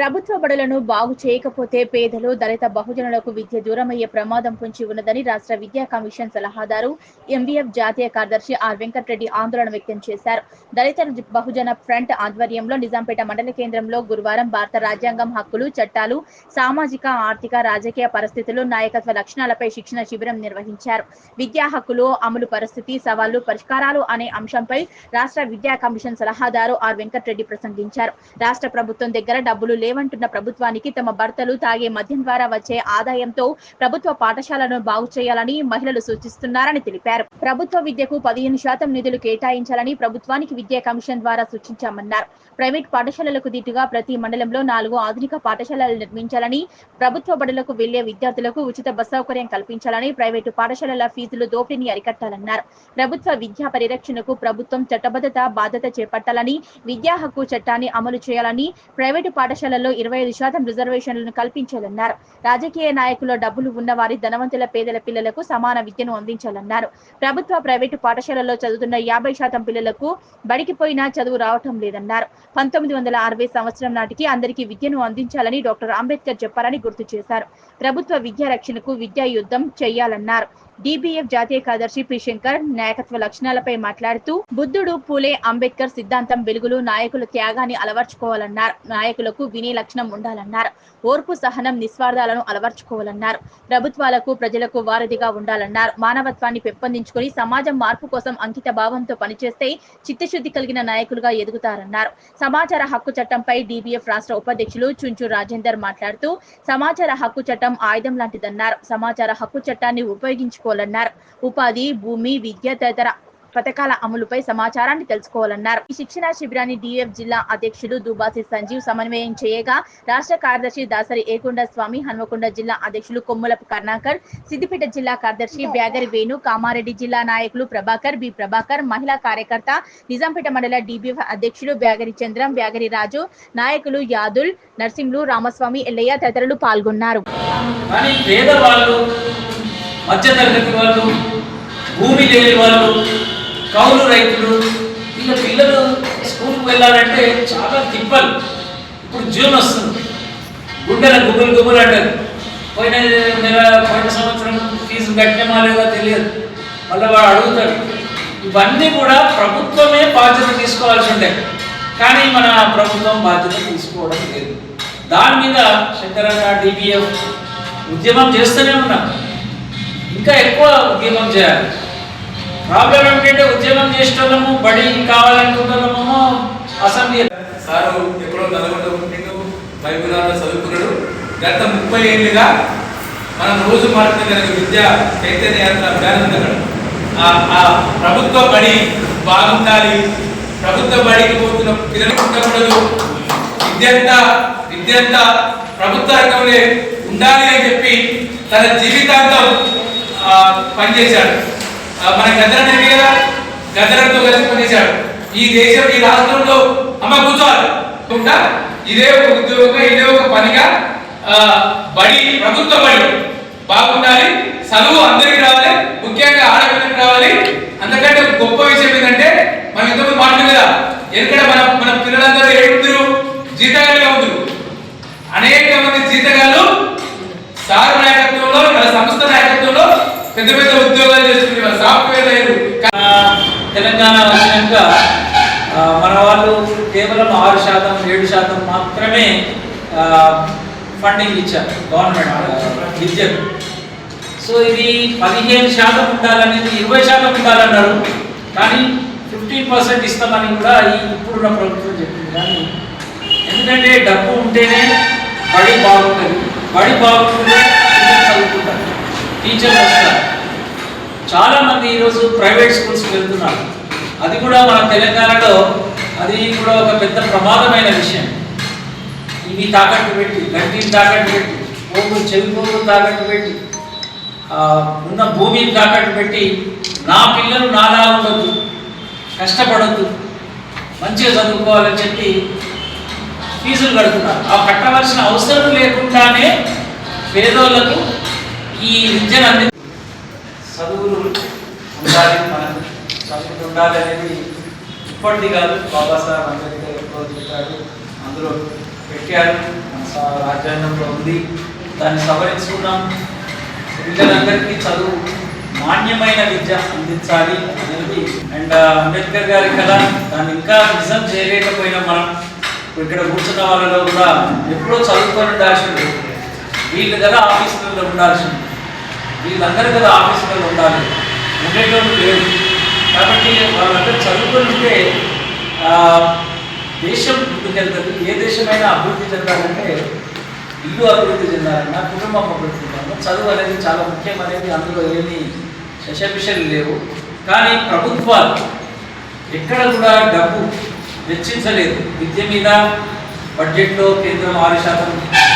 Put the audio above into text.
ప్రభుత్వ బడులను బాగు చేయకపోతే పేదలు, దళిత బహుజనులకు విద్య దూరమయ్యే ప్రమాదం పొంచి ఉన్నదని రాష్ట్ర విద్యా కమిషన్ సలహాదారు ఎంవీఎఫ్ జాతీయ కార్యదర్శి ఆర్ వెంకటరెడ్డి ఆందోళన వ్యక్తం చేశారు. దళిత బహుజన ఫ్రంట్ ఆధ్వర్యంలో నిజాంపేట మండల కేంద్రంలో గురువారం భారత రాజ్యాంగం, హక్కులు, చట్టాలు, సామాజిక, ఆర్థిక, రాజకీయ పరిస్థితులు, నాయకత్వ లక్షణాలపై శిక్షణ శిబిరం నిర్వహించారు. విద్యా హక్కులు అమలు పరిస్థితి, సవాళ్లు, పరిష్కారాలు అనే అంశంపై రాష్ట్ర విద్యా కమిషన్ సలహాదారు ఆర్ వెంకటరెడ్డి ప్రసంగించారు. రాష్ట్ర ప్రభుత్వం దగ్గర డబ్బులు లేవంటున్న ప్రభుత్వానికి తమ భర్తలు తాగే మద్యం ద్వారా వచ్చే ఆదాయంతో ప్రభుత్వ పాఠశాలను బాగు చేయాలని మహిళలు సూచిస్తున్నారని తెలిపారు. ప్రభుత్వ విద్యకు 15% నిధులు కేటాయించాలని ప్రభుత్వానికి విద్యా కమిషన్ ద్వారా సూచించామన్నారు. ప్రైవేట్ పాఠశాలలకు దీటుగా ప్రతి మండలంలో 4 ఆధునిక పాఠశాలలు నిర్మించాలని, ప్రభుత్వ బడులకు వెళ్లే విద్యార్థులకు ఉచిత బస్ సౌకర్యం కల్పించాలని, ప్రైవేటు పాఠశాలల ఫీజులు దోపిడీని అరికట్టాలన్నారు. ప్రభుత్వ విద్యా పరిరక్షణకు ప్రభుత్వం చట్టబద్ధత బాధ్యత చేపట్టాలని, విద్యా హక్కు చట్టాన్ని అమలు చేయాలని, ప్రైవేటు పాఠశాలల్లో 25% రిజర్వేషన్లను కల్పించాలన్నారు. రాజకీయ నాయకుల డబ్బులు ఉన్న వారి ధనవంతుల పేదల పిల్లలకు సమాన విద్యను అందించాలన్నారు. ప్రభుత్వ ప్రైవేటు పాఠశాలల్లో చదువుతున్న 50% పిల్లలకు బడికి పోయినా చదువు రావటం లేదన్నారు. 1960 సంవత్సరం నాటికి అందరికీ విద్యను అందించాలని డాక్టర్ అంబేద్కర్ చెప్పారని గుర్తు చేశారు. ప్రభుత్వ విద్యా రక్షణకు విద్యా యుద్ధం చేయాలన్నారు. డిబిఎఫ్ జాతీయ కార్యదర్శి పి శంకర్ నాయకత్వ లక్షణాలపై మాట్లాడుతూ బుద్ధుడు, పూలే, అంబేద్కర్ సిద్ధాంతం వెలుగులు నాయకుల త్యాగాన్ని అలవర్చుకోవాలన్నారు. నాయకులకు వినే లక్షణం ఉండాలన్నారు. ఓర్పు, సహనం, నిస్వార్థాలను అలవర్చుకోవాలన్నారు. ప్రభుత్వాలకు ప్రజలకు వారధిగా ఉండాలన్నారు. మానవత్వాన్ని పెంపొందించుకుని సమాజం మార్పు కోసం అంకిత భావంతో పనిచేస్తే చిత్తశుద్ధి కలిగిన నాయకులుగా ఎదుగుతారన్నారు. సమాచార హక్కు చట్టంపై డిబిఎఫ్ రాష్ట్ర ఉపాధ్యక్షులు చుంచు రాజేందర్ మాట్లాడుతూ సమాచార హక్కు చట్టం ఆయుధం లాంటిదన్నారు. సమాచార హక్కు చట్టాన్ని ఉపయోగించుకోవాలన్నారు. ఉపాధి, భూమి, విద్య తదితర పథకాల అమలుపై సమాచారాన్ని తెలుసుకోవాలన్నారు. ఈ శిక్షణ శిబిరాన్ని డిఎఫ్ జిల్లా అధ్యక్షులు దుబాసి సంజీవ్ సమన్వయం చేయగా రాష్ట్ర కార్యదర్శి దాసరి ఏకొండ స్వామి, హన్మకొండ జిల్లా అధ్యక్షులు కొమ్ములపు కర్ణాకర్, సిద్దిపేట జిల్లా కార్యదర్శి బ్యాగరి వేణు, కామారెడ్డి జిల్లా నాయకులు ప్రభాకర్, బి ప్రభాకర్, మహిళా కార్యకర్త, నిజాంపేట మండల డిబిఎఫ్ అధ్యక్షులు బ్యాగరి చంద్రం, బ్యాగరి రాజు, నాయకులు యాదుల్, నర్సింహులు, రామస్వామి, ఎల్లయ్య తదితరులు పాల్గొన్నారు. భూమి లేని వాళ్ళు, కౌలు రైతులు, వీళ్ళ పిల్లలు స్కూల్కి వెళ్ళాలంటే చాలా తిప్పలు. ఇప్పుడు జూన్ వస్తుంది, గుండెల గుబులు అంటారు. పోయిన సంవత్సరం ఫీజు కట్టినమా లేదా తెలియదు, మళ్ళీ వాడు అడుగుతాడు. ఇవన్నీ కూడా ప్రభుత్వమే బాధ్యత తీసుకోవాల్సి ఉంటాయి, కానీ మన ప్రభుత్వం బాధ్యత తీసుకోవడం లేదు. దాని మీద శంకరన్న డిబిఎఫ్ ఉద్యమం చేస్తూనే ఉన్నాం, ఇంకా ఎక్కువ ఉద్యమం చేయాలి. ప్రాబ్లం ఏమిటంటే ఉద్యమం చేసేటోళ్ళము, బడి కావాలనుకుంటున్నామో అసెంబ్లీ సారు ఎప్పుడో నల్గొండ పుట్టిండు, బైబిల్లో చదువుకున్నాడు. గత 30 ఏళ్ళుగా మనం రోజు మాట్లాడుతున్న విద్యా చైతన్య యాత్ర అభియానం ఆ ప్రభుత్వ బడి బాగుండాలి, ప్రభుత్వ బడికి పోతున్న పిల్లలు ఉండకూడదు, విద్యంతా ప్రభుత్వ రంగంలో ఉండాలి అని చెప్పి తన జీవితాంతం పనిచేశాడు. మన గద్దరని కదా, గద్దరతో కలిసి పనిచేశాడు. ఈ దేశం, ఈ రాష్ట్రంలో అమ్మ కూర్చోవాలి ఇదే ఒక ఉద్యోగంగా, ఇదే ఒక పనిగా బడి, ప్రభుత్వ బడి బాగుండాలి, చదువు అందరికి రావాలి, ముఖ్యంగా ఆడపిల్లలకు రావాలి. అందుకంటే గొప్ప విషయం ఏంటంటే మనం ఇంతకుముందు మాట్లాడు కదా, ఎందుకంటే మన పిల్లలందరూ ఏడుతురు, జీతగాలుగా ఉందరు. అనేక మంది జీతగాళ్ళు సార్ నాయకత్వంలో, వాళ్ళ సంస్థ నాయకత్వంలో పెద్ద పెద్ద ఉద్యోగాలు చేస్తున్నారు, సాఫ్ట్వేర్ లేదు. తెలంగాణ వచ్చినాక మన వాళ్ళు కేవలం 6%, 7% మాత్రమే ఫండింగ్ ఇచ్చారు గవర్నమెంట్ విద్యకు. సో ఇది 15% ఉండాలనేది 20% ఉండాలన్నారు, కానీ 15% ఇస్తామని కూడా ఇప్పుడున్న ప్రభుత్వం చెప్పింది. కానీ ఎందుకంటే డబ్బు ఉంటేనే బడి బాగుంటుంది, బడి బాగుంటుంది చదువుకుంటారు, టీచర్లు వస్తారు. చాలామంది ఈరోజు ప్రైవేట్ స్కూల్స్కి వెళ్తున్నారు. అది కూడా మన తెలంగాణలో అది కూడా ఒక పెద్ద ప్రమాదమైన విషయం. ఇవి తాకట్టు పెట్టి, గడ్డిని తాకట్టు పెట్టి, చెవిపోగులు తాకట్టు పెట్టి, ఉన్న భూమిని తాకట్టు పెట్టి నా పిల్లలు నాలా ఉండొద్దు, కష్టపడద్దు, మంచిగా చదువుకోవాలని చెప్పి ఫీజులు కడుతున్నారు. ఆ కట్టవలసిన అవసరం లేకుండానే పేదోళ్లకు ఈ విద్యను అంది. చదువులు ఉండాలి, మనకు చదువులు ఉండాలి అనేది ఇప్పటిది కాదు, బాబాసాహెబ్ అంబేద్కర్ ఎప్పుడో చెప్పారు, అందులో పెట్టారు. రాజ్యాంగంలో ఉంది, దాన్ని సవరించుకున్నాం. పిల్లలందరికీ చదువు నాణ్యమైన విద్య అందించాలి అనేది అండ్ అంబేద్కర్ గారి కథ, దాన్ని ఇంకా నిజం చేయలేకపోయినా మనం ఇక్కడ కూర్చున్న వాళ్ళలో కూడా ఎప్పుడో చదువుకొని ఉండాల్సింది, వీళ్ళు కదా ఆఫీసులలో ఉండాల్సింది, వీళ్ళందరూ కదా ఆఫీసులలో ఉండాలి, ఉండేటోళ్ళు లేరు. కాబట్టి వాళ్ళందరూ చదువుకొని ఉంటే దేశం ముందుకెళ్తుంది. ఏ దేశమైనా అభివృద్ధి చెందాలంటే ఇల్లు అభివృద్ధి చెందాలన్నా, కుటుంబం అభివృద్ధి చెందాలన్నా చదువు అనేది చాలా ముఖ్యం అనేది అందులో ఏమీ శశభిషలు లేవు. కానీ ప్రభుత్వాలు ఎక్కడ కూడా డబ్బు వెచ్చించలేదు విద్య మీద. బడ్జెట్లో కేంద్రం 6%